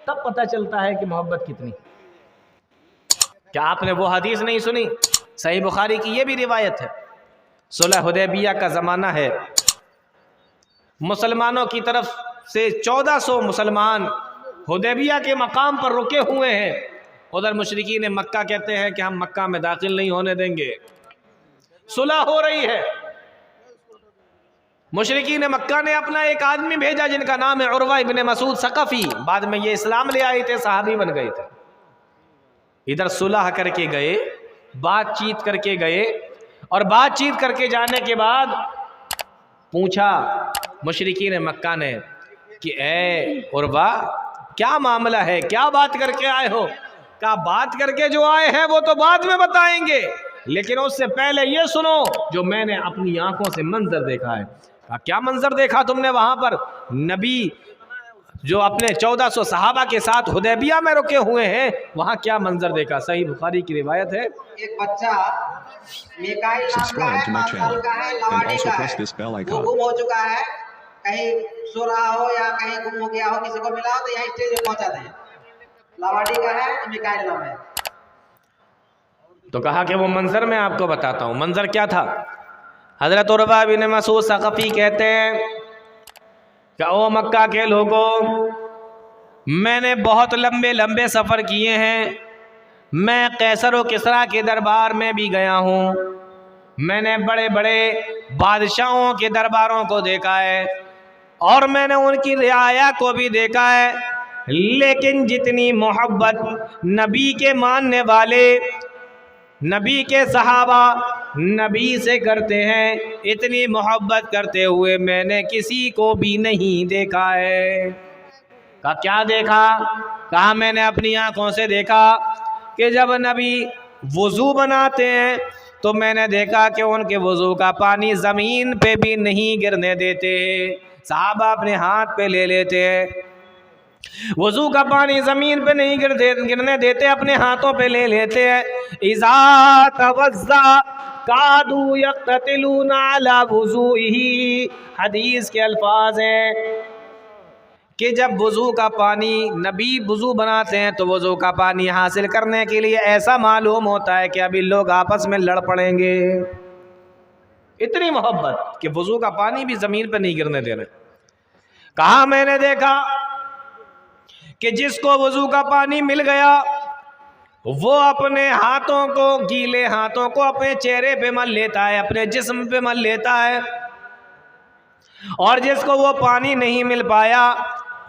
तब पता चलता है कि मोहब्बत कितनी। क्या आपने वो हदीस नहीं सुनी? सही बुखारी की ये भी रिवायत है। सुलह हुदैबिया का ज़माना है, मुसलमानों की तरफ से 1400 मुसलमान हुदैबिया के मकाम पर रुके हुए हैं। उधर मुशरिकीन मक्का कहते हैं कि हम मक्का में दाखिल नहीं होने देंगे। सुलह हो रही है। मुशरिकीन मक्का ने अपना एक आदमी भेजा जिनका नाम है उर्वा इब्ने मसूद सकफी। बाद में ये इस्लाम ले आए थे, सहाबी बन गए थे। इधर सुलह करके गए, बातचीत करके गए, और बातचीत करके जाने के बाद पूछा मुशरिकीन मक्का ने कि ए उर्वा, क्या मामला है, क्या बात करके आए हो? कहा बात करके जो आए हैं वो तो बाद में बताएंगे, लेकिन उससे पहले ये सुनो जो मैंने अपनी आंखों से मंजर देखा है। कहा क्या मंजर देखा तुमने वहां पर? नबी जो अपने 1400 सहाबा के साथ हुदैबिया में रुके हुए हैं, वहां क्या मंजर देखा? सही बुखारी की रिवायत है। एक बच्चा मिकाईल नाम का है, 5 साल का है, लवाड़ी का है, वो गुम हो चुका है, कहीं सो रहा हो या कहीं गुम हो गया हो, किसी को मिला हो तो यहाँ स्टेज पे पहुंचा दें। लवाड़ी का है, मिकाईल नाम है। तो कहा कि वो मंजर मैं आपको बताता हूँ। मंजर क्या था? हजरत उर्वा बिन मसूद सकफी कहते हैं कि ओ मक्का के लोगों, मैंने बहुत लंबे लंबे सफ़र किए हैं। मैं कैसर व किसरा के दरबार में भी गया हूँ, मैंने बड़े बड़े बादशाहों के दरबारों को देखा है, और मैंने उनकी रियाया को भी देखा है, लेकिन जितनी मोहब्बत नबी के मानने वाले, नबी के सहाबा नबी से करते हैं, इतनी मोहब्बत करते हुए मैंने किसी को भी नहीं देखा है। कहा क्या देखा? कहा मैंने अपनी आंखों से देखा कि जब नबी वुज़ू बनाते हैं तो मैंने देखा कि उनके वुज़ू का पानी ज़मीन पे भी नहीं गिरने देते। सहाबा अपने हाथ पे ले लेते हैं, वुज़ू का पानी ज़मीन पे नहीं गिरने देते, अपने हाथों पे ले लेते हैं। इज़ा तवज़्ज़ा कादू यक़्ततिलूना अला वुज़ूइही, हदीस के अल्फाज हैं कि जब वुज़ू का पानी, नबी वुज़ू बनाते हैं तो वुज़ू का पानी हासिल करने के लिए ऐसा मालूम होता है कि अभी लोग आपस में लड़ पड़ेंगे। इतनी मोहब्बत कि वुज़ू का पानी भी ज़मीन पर नहीं गिरने देना। कहा मैंने देखा कि जिसको वुज़ू का पानी मिल गया वो अपने हाथों को, गीले हाथों को अपने चेहरे पे मल लेता है, अपने जिस्म पे मल लेता है, और जिसको वो पानी नहीं मिल पाया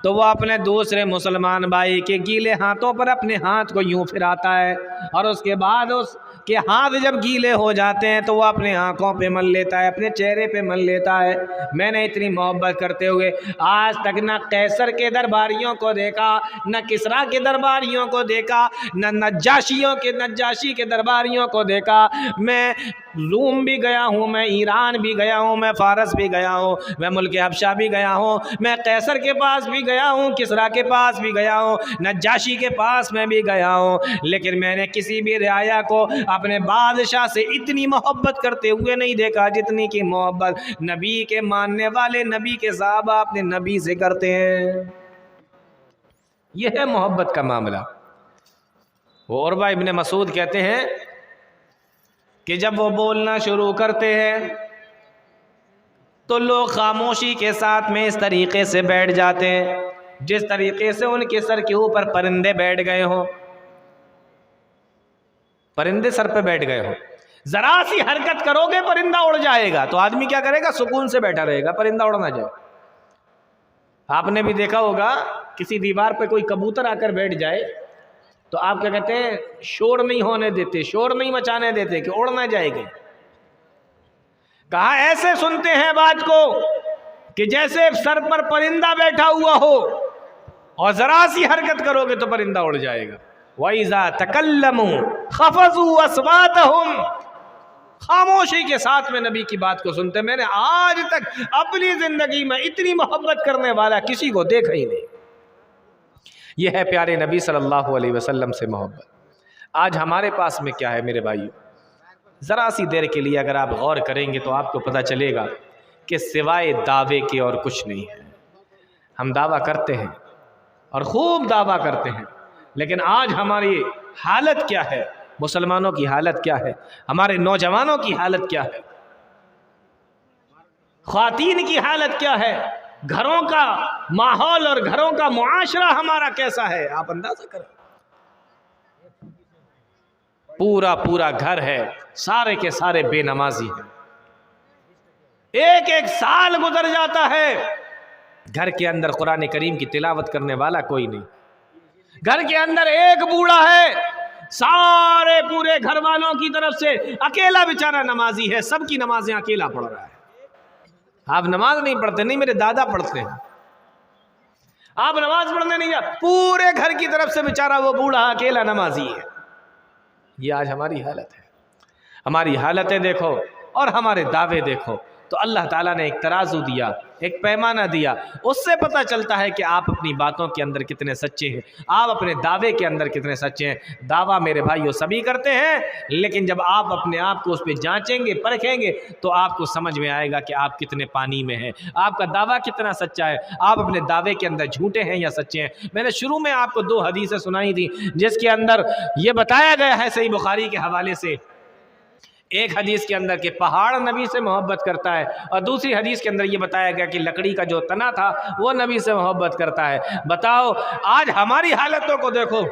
तो वो अपने दूसरे मुसलमान भाई के गीले हाथों पर अपने हाथ को यूं फिराता है, और उसके बाद उसके हाथ जब गीले हो जाते हैं तो वो अपने आँखों पे मल लेता है, अपने चेहरे पे मल लेता है। मैंने इतनी मोहब्बत करते हुए आज तक न कैसर के दरबारियों को देखा, न किसरा के दरबारियों को देखा, न नज्जाशी के दरबारियों को देखा। मैं रूम भी गया हूँ, मैं ईरान भी गया हूँ, मैं फारस भी गया हूँ, मैं मुल्क हबशा भी गया हूँ, मैं कैसर के पास भी गया हूँ, किसरा के पास भी गया हूँ, नज्जाशी के पास मैं भी गया हूँ, लेकिन मैंने किसी भी रियाया को अपने बादशाह से इतनी मोहब्बत करते हुए नहीं देखा जितनी की मोहब्बत नबी के मानने वाले, नबी के सहाबा अपने नबी से करते हैं। यह है मोहब्बत का मामला। वो उर्वा इब्ने मसूद कहते हैं कि जब वो बोलना शुरू करते हैं तो लोग खामोशी के साथ में इस तरीके से बैठ जाते हैं जिस तरीके से उनके सर के ऊपर परिंदे बैठ गए हों, परिंदे सर पे बैठ गए हों। जरा सी हरकत करोगे परिंदा उड़ जाएगा, तो आदमी क्या करेगा? सुकून से बैठा रहेगा, परिंदा उड़ ना जाए। आपने भी देखा होगा किसी दीवार पे कोई कबूतर आकर बैठ जाए तो आप क्या कहते हैं? शोर नहीं होने देते, शोर नहीं मचाने देते कि उड़ ना जाएगी। कहा ऐसे सुनते हैं बात को कि जैसे सर पर परिंदा बैठा हुआ हो, और जरा सी हरकत करोगे तो परिंदा उड़ जाएगा। वइज़ा तकल्लमू खफ़ज़ू अस्वातहुम, खामोशी के साथ में नबी की बात को सुनते। मैंने आज तक अपनी जिंदगी में इतनी मोहब्बत करने वाला किसी को देखा ही नहीं। यह है प्यारे नबी सल्लल्लाहु अलैहि वसल्लम से मोहब्बत। आज हमारे पास में क्या है मेरे भाइयों? ज़रा सी देर के लिए अगर आप गौर करेंगे तो आपको पता चलेगा कि सिवाय दावे के और कुछ नहीं है। हम दावा करते हैं और खूब दावा करते हैं, लेकिन आज हमारी हालत क्या है, मुसलमानों की हालत क्या है, हमारे नौजवानों की हालत क्या है, ख्वातीन की हालत क्या है, घरों का माहौल और घरों का मुआशरा हमारा कैसा है, आप अंदाजा करें। पूरा पूरा घर है, सारे के सारे बेनमाजी हैं। एक एक साल गुजर जाता है, घर के अंदर कुरान करीम की तिलावत करने वाला कोई नहीं। घर के अंदर एक बूढ़ा है, सारे पूरे घर वालों की तरफ से अकेला बेचारा नमाजी है, सबकी नमाजें अकेला पढ़ रहा है। आप नमाज नहीं पढ़ते? नहीं, मेरे दादा पढ़ते हैं। आप नमाज पढ़ने नहीं जा, पूरे घर की तरफ से बेचारा वो बूढ़ा अकेला नमाजी है। ये आज हमारी हालत है। हमारी हालतें देखो और हमारे दावे देखो, तो अल्लाह ताला ने एक तराजू दिया, एक पैमाना दिया, उससे पता चलता है कि आप अपनी बातों के अंदर कितने सच्चे हैं, आप अपने दावे के अंदर कितने सच्चे हैं। दावा मेरे भाइयों सभी करते हैं, लेकिन जब आप अपने आप को उस पर जांचेंगे, परखेंगे, तो आपको समझ में आएगा कि आप कितने पानी में हैं, आपका दावा कितना सच्चा है, आप अपने दावे के अंदर झूठे हैं या सच्चे हैं। मैंने शुरू में आपको 2 हदीसें सुनाई थी, जिसके अंदर ये बताया गया है सही बुखारी के हवाले से। एक हदीस के अंदर कि पहाड़ नबी से मोहब्बत करता है, और दूसरी हदीस के अंदर ये बताया गया कि लकड़ी का जो तना था वो नबी से मोहब्बत करता है। बताओ, आज हमारी हालतों को देखो,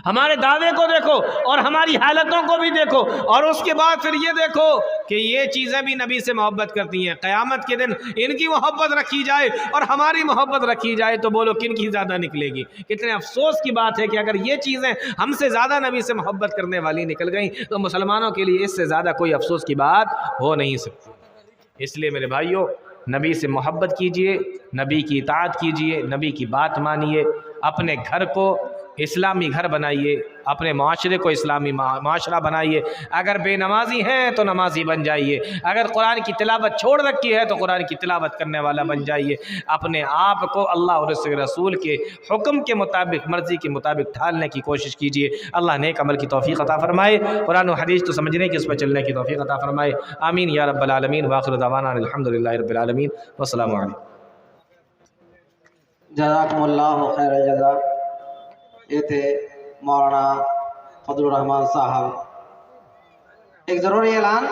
हमारे दावे को देखो और हमारी हालतों को भी देखो, और उसके बाद फिर ये देखो कि ये चीज़ें भी नबी से मोहब्बत करती हैं। क़यामत के दिन इनकी मोहब्बत रखी जाए और हमारी मोहब्बत रखी जाए, तो बोलो किन की ज़्यादा निकलेगी। कितने अफसोस की बात है कि अगर ये चीज़ें हमसे ज़्यादा नबी से मोहब्बत करने वाली निकल गई, तो मुसलमानों के लिए इससे ज़्यादा कोई अफसोस की बात हो नहीं सकती। इसलिए मेरे भाइयों, नबी से मोहब्बत कीजिए, नबी की इताअत कीजिए, नबी की बात मानिए, अपने घर को इस्लामी घर बनाइए, अपने माशरे को इस्लामी माशरा बनाइए। अगर बेनमाजी हैं तो नमाजी बन जाइए, अगर कुरान की तिलावत छोड़ रखी है तो कुरान की तिलावत करने वाला बन जाइए। अपने आप को अल्लाह और उसके रसूल के हुक्म के मुताबिक, मर्ज़ी के मुताबिक ढालने की कोशिश कीजिए। अल्लाह नेक अमल की तौफ़ीक़ अता फ़रमाए, कुरान और हदीस तो समझने की, उस पर चलने की तौफ़ीक़ अता फ़रमाए। आमीन या रब्बल आलमीन। व आखिर दवाना अल्हम्दुलिल्लाहि रब्बिल आलमीन। वस्सलामु अलैकुम। जज़ाकुमुल्लाहु खैर जज़ा। ये थे मौलाना फजलुर रहमान साहब। एक ज़रूरी ऐलान,